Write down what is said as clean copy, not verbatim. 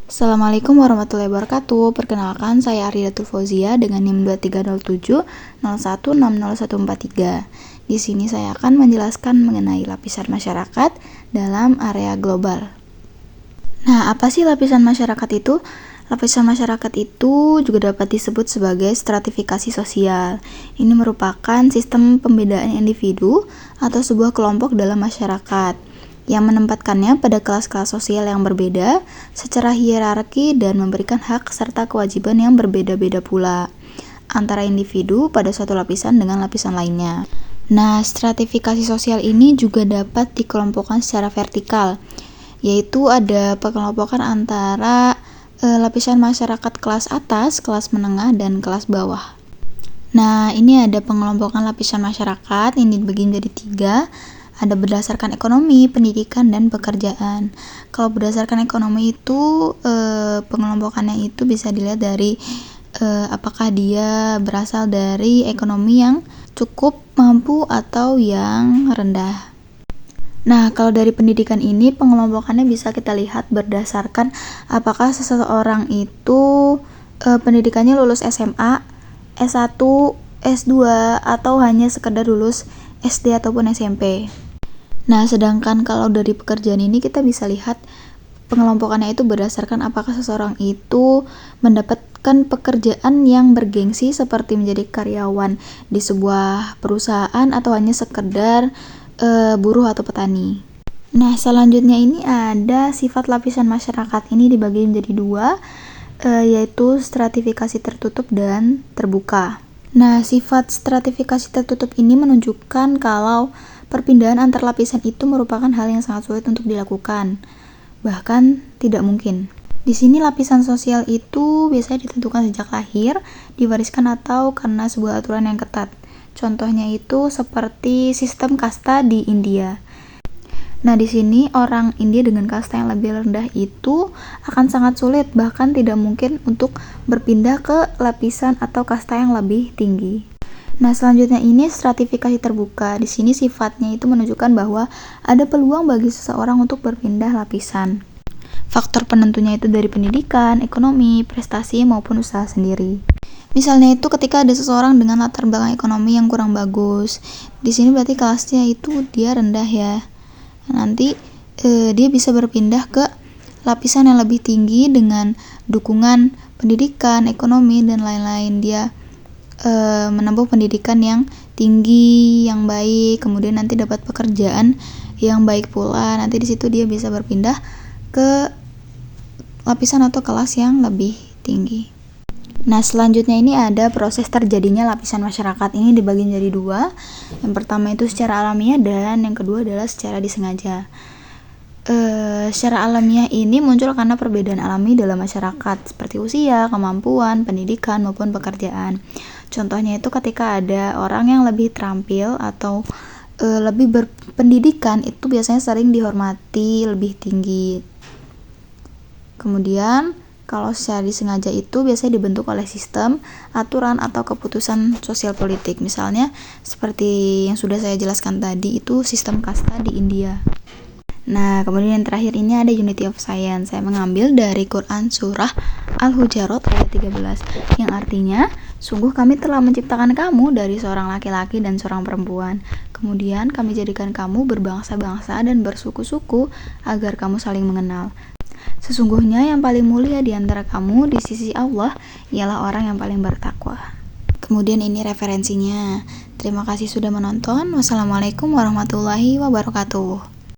Assalamualaikum warahmatullahi wabarakatuh. Perkenalkan, saya Aridatul Fauzia dengan NIM 230701601143. Di sini saya akan menjelaskan mengenai lapisan masyarakat dalam area global. Nah, apa sih lapisan masyarakat itu? Lapisan masyarakat itu juga dapat disebut sebagai stratifikasi sosial. Ini merupakan sistem pembedaan individu atau sebuah kelompok dalam masyarakat yang menempatkannya pada kelas-kelas sosial yang berbeda secara hierarki dan memberikan hak serta kewajiban yang berbeda-beda pula antara individu pada suatu lapisan dengan lapisan lainnya. Nah, stratifikasi sosial ini juga dapat dikelompokkan secara vertikal, yaitu ada pengelompokan antara lapisan masyarakat kelas atas, kelas menengah, dan kelas bawah. Nah, ini ada pengelompokan lapisan masyarakat, ini dibagi menjadi 3. Ada berdasarkan ekonomi, pendidikan, dan pekerjaan. Kalau berdasarkan ekonomi itu pengelompokannya itu bisa dilihat dari apakah dia berasal dari ekonomi yang cukup mampu atau yang rendah. Nah, kalau dari pendidikan ini pengelompokannya bisa kita lihat berdasarkan apakah seseorang itu pendidikannya lulus SMA, S1, S2, atau hanya sekedar lulus SD ataupun SMP. Nah, sedangkan kalau dari pekerjaan ini kita bisa lihat pengelompokannya itu berdasarkan apakah seseorang itu mendapatkan pekerjaan yang bergengsi seperti menjadi karyawan di sebuah perusahaan atau hanya sekedar buruh atau petani. Nah, selanjutnya ini ada sifat lapisan masyarakat, ini dibagi menjadi 2, yaitu stratifikasi tertutup dan terbuka. Nah, sifat stratifikasi tertutup ini menunjukkan kalau perpindahan antar lapisan itu merupakan hal yang sangat sulit untuk dilakukan, bahkan tidak mungkin. Di sini lapisan sosial itu biasanya ditentukan sejak lahir, diwariskan atau karena sebuah aturan yang ketat. Contohnya itu seperti sistem kasta di India. Nah, di sini orang India dengan kasta yang lebih rendah itu akan sangat sulit, bahkan tidak mungkin untuk berpindah ke lapisan atau kasta yang lebih tinggi. Nah, selanjutnya ini stratifikasi terbuka. Di sini sifatnya itu menunjukkan bahwa ada peluang bagi seseorang untuk berpindah lapisan. Faktor penentunya itu dari pendidikan, ekonomi, prestasi, maupun usaha sendiri. Misalnya itu ketika ada seseorang dengan latar belakang ekonomi yang kurang bagus. Di sini berarti kelasnya itu dia rendah ya. Nanti dia bisa berpindah ke lapisan yang lebih tinggi dengan dukungan pendidikan, ekonomi, dan lain-lain. Dia menempuh pendidikan yang tinggi, yang baik, kemudian nanti dapat pekerjaan yang baik pula. Nanti di situ dia bisa berpindah ke lapisan atau kelas yang lebih tinggi. Nah, selanjutnya ini ada proses terjadinya lapisan masyarakat. Ini dibagi menjadi 2. Yang pertama itu secara alamiah dan yang kedua adalah secara disengaja. Secara alamiah ini muncul karena perbedaan alami dalam masyarakat seperti usia, kemampuan, pendidikan, maupun pekerjaan. Contohnya itu ketika ada orang yang lebih terampil atau lebih berpendidikan, itu biasanya sering dihormati lebih tinggi. Kemudian kalau secara disengaja itu biasanya dibentuk oleh sistem, aturan, atau keputusan sosial politik. Misalnya seperti yang sudah saya jelaskan tadi, itu sistem kasta di India. Nah, kemudian yang terakhir ini ada Unity of Science. Saya mengambil dari Quran Surah Al-Hujarat ayat 13, yang artinya, sungguh kami telah menciptakan kamu dari seorang laki-laki dan seorang perempuan. Kemudian kami jadikan kamu berbangsa-bangsa dan bersuku-suku agar kamu saling mengenal. Sesungguhnya yang paling mulia di antara kamu di sisi Allah ialah orang yang paling bertakwa. Kemudian ini referensinya. Terima kasih sudah menonton. Wassalamualaikum warahmatullahi wabarakatuh.